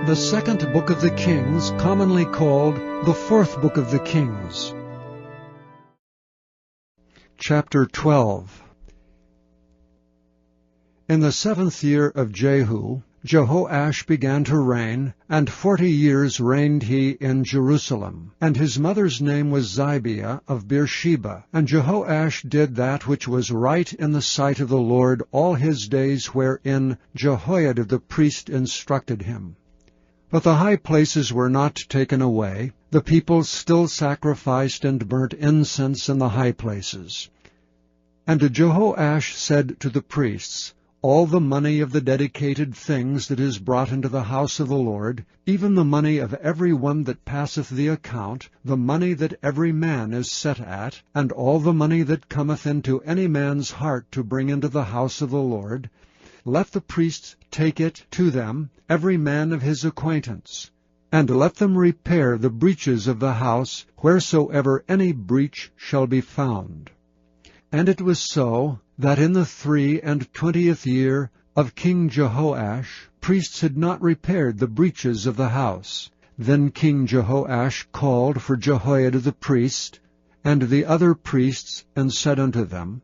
The second book of the Kings, commonly called the fourth book of the Kings. Chapter 12. In the 7th year of Jehu, Jehoash began to reign, and 40 years reigned he in Jerusalem. And his mother's name was Zibiah of Beersheba. And Jehoash did that which was right in the sight of the Lord all his days, wherein Jehoiada the priest instructed him. But the high places were not taken away. The people still sacrificed and burnt incense in the high places. And Jehoash said to the priests, All the money of the dedicated things that is brought into the house of the Lord, even the money of every one that passeth the account, the money that every man is set at, and all the money that cometh into any man's heart to bring into the house of the Lord, let the priests take it to them, every man of his acquaintance, and let them repair the breaches of the house, wheresoever any breach shall be found. And it was so, that in the 23 year of King Jehoash, priests had not repaired the breaches of the house. Then King Jehoash called for Jehoiada the priest, and the other priests, and said unto them,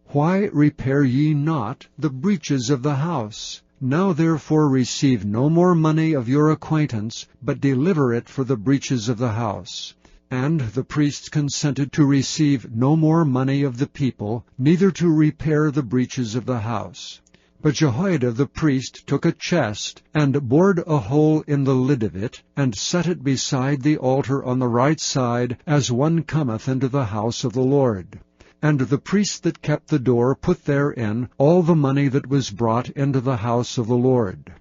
Why repair ye not the breaches of the house? Now therefore receive no more money of your acquaintance, but deliver it for the breaches of the house. And the priests consented to receive no more money of the people, neither to repair the breaches of the house. But Jehoiada the priest took a chest, and bored a hole in the lid of it, and set it beside the altar on the right side, as one cometh into the house of the Lord. And the priests that kept the door put therein all the money that was brought into the house of the Lord.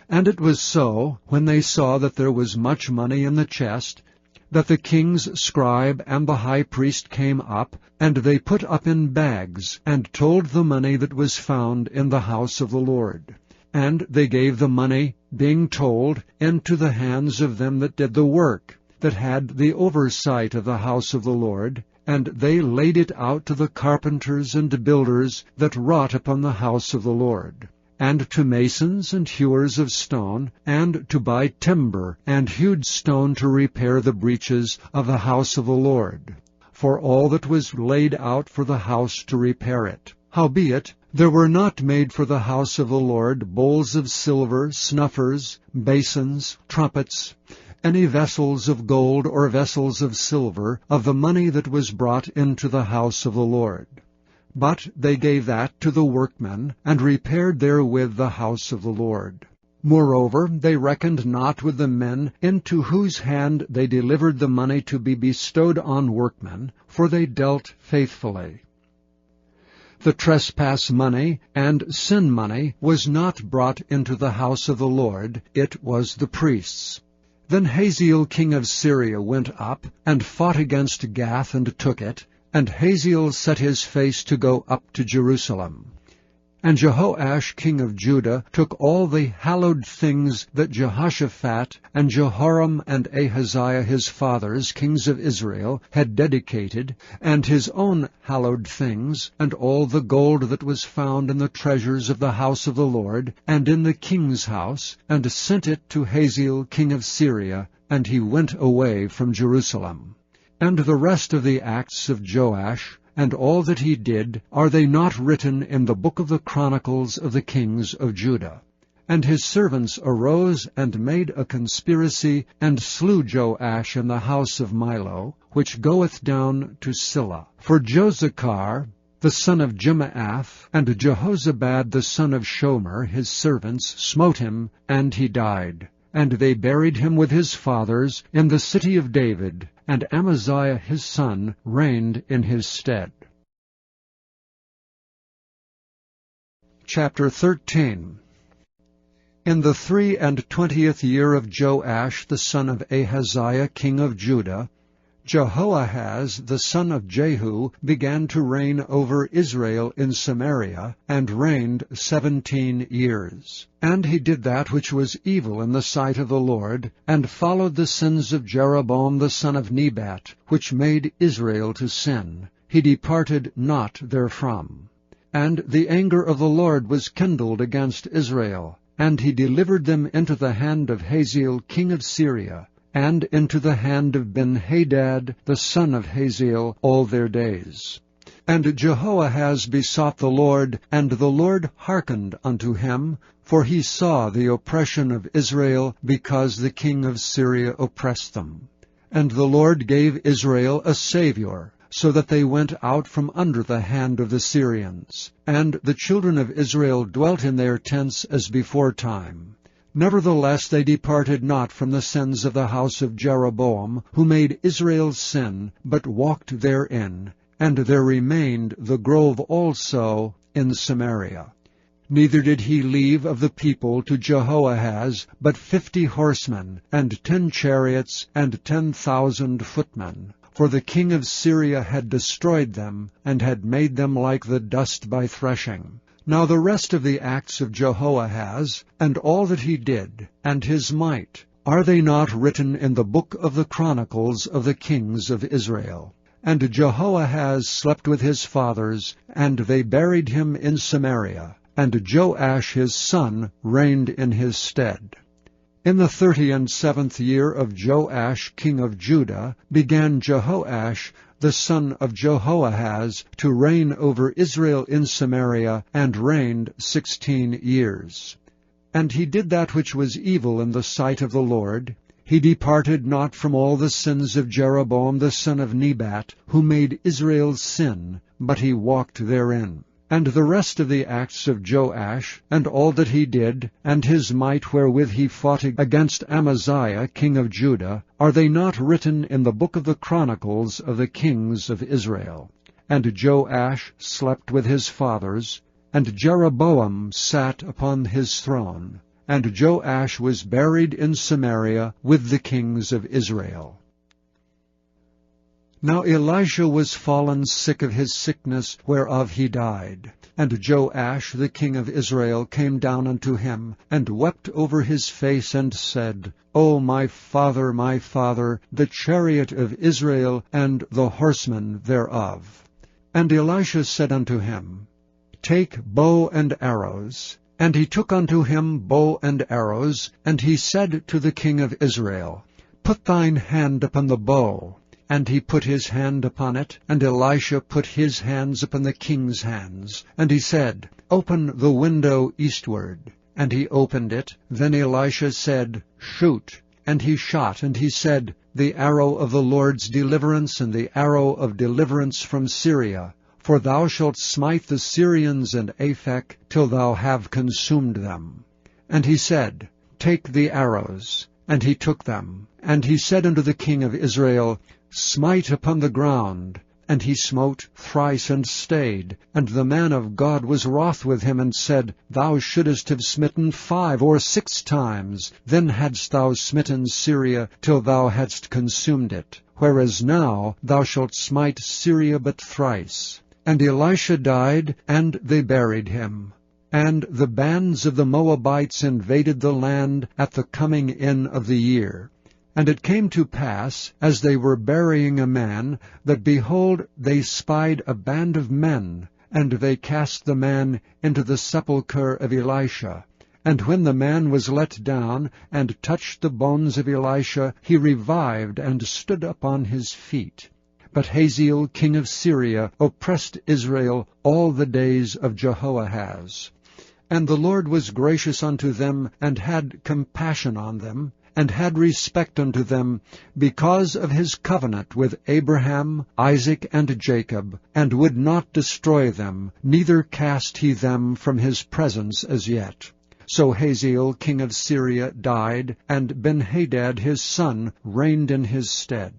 And it was so, when they saw that there was much money in the chest, that the king's scribe and the high priest came up, and they put up in bags, and told the money that was found in the house of the Lord. And they gave the money, being told, into the hands of them that did the work, that had the oversight of the house of the Lord, and they laid it out to the carpenters and builders that wrought upon the house of the Lord, and to masons and hewers of stone, and to buy timber and hewed stone to repair the breaches of the house of the Lord, for all that was laid out for the house to repair it. Howbeit, there were not made for the house of the Lord bowls of silver, snuffers, basins, trumpets, any vessels of gold or vessels of silver, of the money that was brought into the house of the Lord. But they gave that to the workmen, and repaired therewith the house of the Lord. Moreover, they reckoned not with the men into whose hand they delivered the money to be bestowed on workmen, for they dealt faithfully. The trespass money and sin money was not brought into the house of the Lord, it was the priests. Then Hazael king of Syria went up, and fought against Gath, and took it. And Hazael set his face to go up to Jerusalem. And Jehoash king of Judah took all the hallowed things that Jehoshaphat and Jehoram and Ahaziah his fathers, kings of Israel, had dedicated, and his own hallowed things, and all the gold that was found in the treasures of the house of the Lord, and in the king's house, and sent it to Hazael king of Syria, and he went away from Jerusalem. And the rest of the acts of Joash, and all that he did, are they not written in the book of the Chronicles of the kings of Judah? And his servants arose and made a conspiracy, and slew Joash in the house of Milo, which goeth down to Silla. For Josachar, the son of Jimaath, and Jehozabad the son of Shomer, his servants, smote him, and he died. And they buried him with his fathers in the city of David, and Amaziah his son reigned in his stead. Chapter 13. In the 23 year of Joash the son of Ahaziah king of Judah, Jehoahaz the son of Jehu began to reign over Israel in Samaria, and reigned 17 years. And he did that which was evil in the sight of the Lord, and followed the sins of Jeroboam the son of Nebat, which made Israel to sin. He departed not therefrom. And the anger of the Lord was kindled against Israel, And he delivered them into the hand of Hazael king of Syria, and into the hand of Ben-Hadad the son of Hazael all their days. And Jehoahaz besought the Lord, and the Lord hearkened unto him, for he saw the oppression of Israel, because the king of Syria oppressed them. And the Lord gave Israel a Saviour, so that they went out from under the hand of the Syrians. And the children of Israel dwelt in their tents as before time. Nevertheless they departed not from the sins of the house of Jeroboam, who made Israel sin, but walked therein. And there remained the grove also in Samaria. Neither did he leave of the people to Jehoahaz but 50 horsemen, and 10 chariots, and 10,000 footmen. For the king of Syria had destroyed them, and had made them like the dust by threshing. Now the rest of the acts of Jehoahaz, and all that he did, and his might, are they not written in the book of the Chronicles of the kings of Israel? And Jehoahaz slept with his fathers, and they buried him in Samaria, and Joash his son reigned in his stead. In the 37th year of Joash king of Judah began Jehoash the son of Jehoahaz to reign over Israel in Samaria, and reigned 16 years. And he did that which was evil in the sight of the Lord. He departed not from all the sins of Jeroboam the son of Nebat, who made Israel sin, but he walked therein. And the rest of the acts of Joash, and all that he did, and his might wherewith he fought against Amaziah king of Judah, are they not written in the book of the Chronicles of the kings of Israel? And Joash slept with his fathers, and Jeroboam sat upon his throne, and Joash was buried in Samaria with the kings of Israel. Now Elisha was fallen sick of his sickness, whereof he died. And Joash the king of Israel came down unto him, and wept over his face, and said, O my father, the chariot of Israel, and the horsemen thereof. And Elisha said unto him, Take bow and arrows. And he took unto him bow and arrows, and he said to the king of Israel, Put thine hand upon the bow. And he put his hand upon it, and Elisha put his hands upon the king's hands. And he said, Open the window eastward. And he opened it. Then Elisha said, Shoot. And he shot, and he said, The arrow of the Lord's deliverance, and the arrow of deliverance from Syria. For thou shalt smite the Syrians and Aphek, till thou have consumed them. And he said, Take the arrows. And he took them. And he said unto the king of Israel, Smite upon the ground. And he smote thrice and stayed. And the man of God was wroth with him, and said, Thou shouldest have smitten 5 or 6 times. Then hadst thou smitten Syria, till thou hadst consumed it. Whereas now thou shalt smite Syria but thrice. And Elisha died, and they buried him. And the bands of the Moabites invaded the land at the coming in of the year. And it came to pass, as they were burying a man, that, behold, they spied a band of men, and they cast the man into the sepulchre of Elisha. And when the man was let down, and touched the bones of Elisha, he revived, and stood up on his feet. But Hazael king of Syria oppressed Israel all the days of Jehoahaz. And the Lord was gracious unto them, and had compassion on them, and had respect unto them, because of his covenant with Abraham, Isaac, and Jacob, and would not destroy them, neither cast he them from his presence as yet. So Hazael king of Syria died, and Ben-Hadad his son reigned in his stead.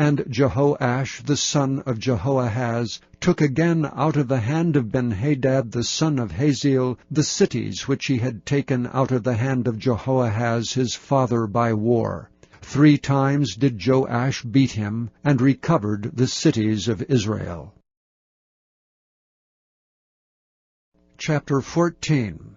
And Jehoash the son of Jehoahaz took again out of the hand of Ben-Hadad the son of Hazael the cities which he had taken out of the hand of Jehoahaz his father by war. 3 times did Joash beat him, and recovered the cities of Israel. Chapter 14.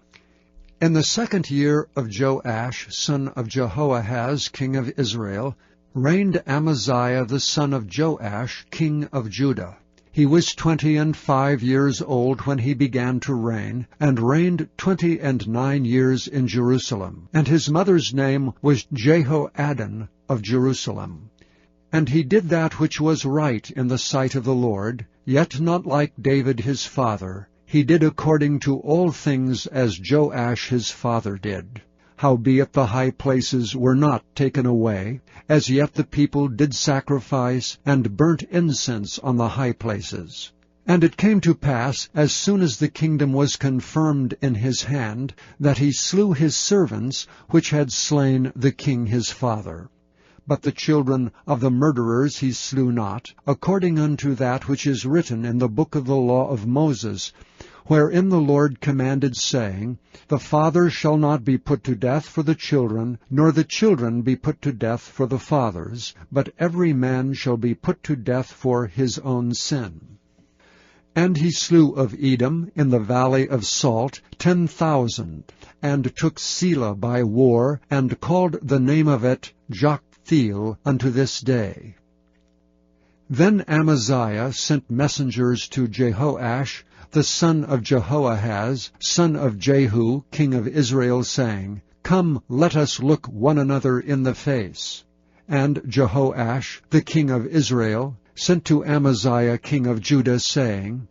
In the 2nd year of Joash son of Jehoahaz king of Israel, reigned Amaziah the son of Joash king of Judah. He was 25 old when he began to reign, and reigned 29 years in Jerusalem. And his mother's name was Jehoaddan of Jerusalem. And he did that which was right in the sight of the Lord, yet not like David his father. He did according to all things as Joash his father did. Howbeit the high places were not taken away, as yet the people did sacrifice and burnt incense on the high places. And it came to pass, as soon as the kingdom was confirmed in his hand, that he slew his servants, which had slain the king his father. But the children of the murderers he slew not, according unto that which is written in the book of the law of Moses, wherein the Lord commanded, saying, The father shall not be put to death for the children, nor the children be put to death for the fathers, but every man shall be put to death for his own sin. And he slew of Edom in the valley of Salt 10,000, and took Selah by war, and called the name of it Joktheel unto this day. Then Amaziah sent messengers to Jehoash, the son of Jehoahaz, son of Jehu, king of Israel, saying, Come, let us look one another in the face. And Jehoash, the king of Israel, sent to Amaziah, king of Judah, saying,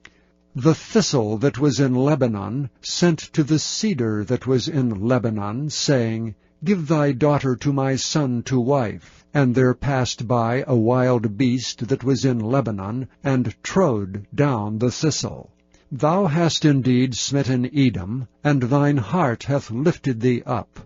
The thistle that was in Lebanon sent to the cedar that was in Lebanon, saying, Give thy daughter to my son to wife. And there passed by a wild beast that was in Lebanon, and trode down the thistle. Thou hast indeed smitten Edom, and thine heart hath lifted thee up.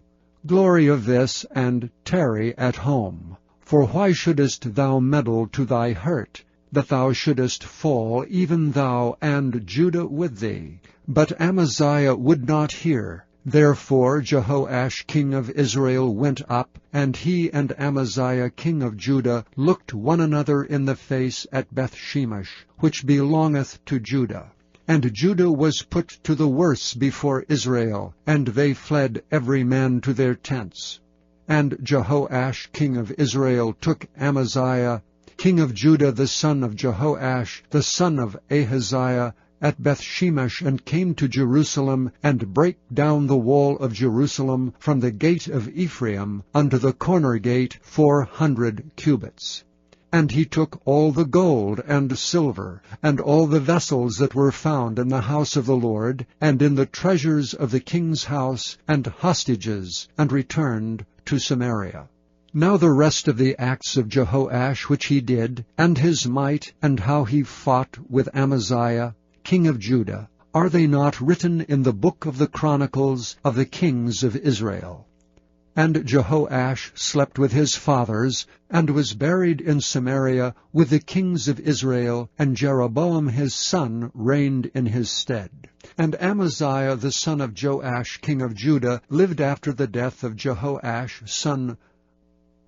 Glory of this, and tarry at home. For why shouldest thou meddle to thy hurt, that thou shouldest fall, even thou and Judah with thee? But Amaziah would not hear. Therefore Jehoash king of Israel went up, and he and Amaziah king of Judah looked one another in the face at Bethshemesh, which belongeth to Judah. And Judah was put to the worse before Israel, and they fled every man to their tents. And Jehoash king of Israel took Amaziah king of Judah, the son of Jehoash, the son of Ahaziah, at Bethshemesh, and came to Jerusalem, and brake down the wall of Jerusalem from the gate of Ephraim unto the corner gate 400 cubits. And he took all the gold and silver, and all the vessels that were found in the house of the Lord, and in the treasures of the king's house, and hostages, and returned to Samaria. Now the rest of the acts of Jehoash which he did, and his might, and how he fought with Amaziah, king of Judah, are they not written in the book of the Chronicles of the kings of Israel? And Jehoash slept with his fathers, and was buried in Samaria with the kings of Israel, and Jeroboam his son reigned in his stead. And Amaziah the son of Joash king of Judah lived after the death of Jehoash son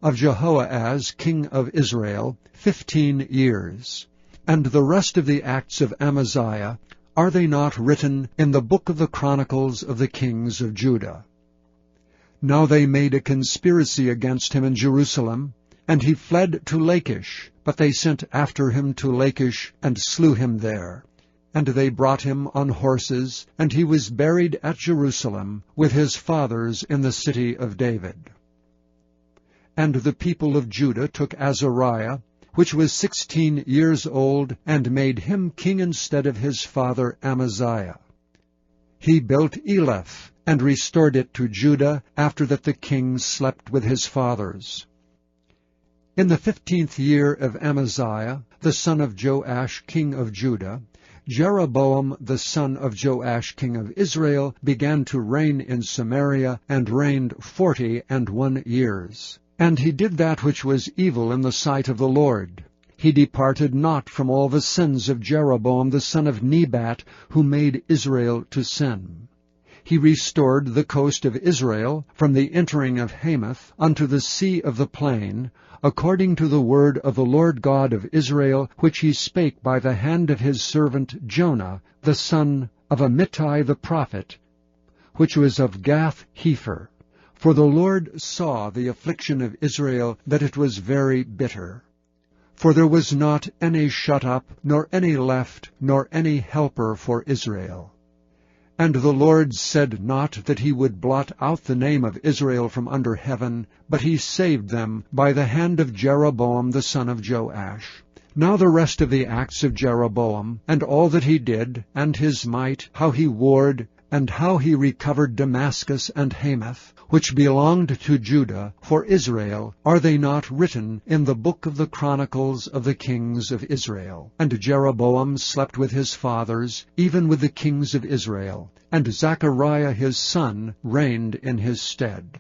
of Jehoahaz king of Israel 15 years. And the rest of the acts of Amaziah, are they not written in the book of the Chronicles of the kings of Judah? Now they made a conspiracy against him in Jerusalem, and he fled to Lachish, but they sent after him to Lachish, and slew him there. And they brought him on horses, and he was buried at Jerusalem, with his fathers in the city of David. And the people of Judah took Azariah, which was 16 years old, and made him king instead of his father Amaziah. He built Eleph, and restored it to Judah, after that the king slept with his fathers. In the 15th year of Amaziah, the son of Joash king of Judah, Jeroboam the son of Joash king of Israel began to reign in Samaria, and reigned 41 years. And he did that which was evil in the sight of the Lord. He departed not from all the sins of Jeroboam the son of Nebat, who made Israel to sin. He restored the coast of Israel from the entering of Hamath unto the sea of the plain, according to the word of the Lord God of Israel, which he spake by the hand of his servant Jonah, the son of Amittai the prophet, which was of Gath-hepher. For the Lord saw the affliction of Israel, that it was very bitter. For there was not any shut up, nor any left, nor any helper for Israel. And the Lord said not that he would blot out the name of Israel from under heaven, but he saved them by the hand of Jeroboam the son of Joash. Now the rest of the acts of Jeroboam, and all that he did, and his might, how he warred, and how he recovered Damascus and Hamath, which belonged to Judah, for Israel, are they not written in the book of the Chronicles of the kings of Israel? And Jeroboam slept with his fathers, even with the kings of Israel, and Zechariah his son reigned in his stead.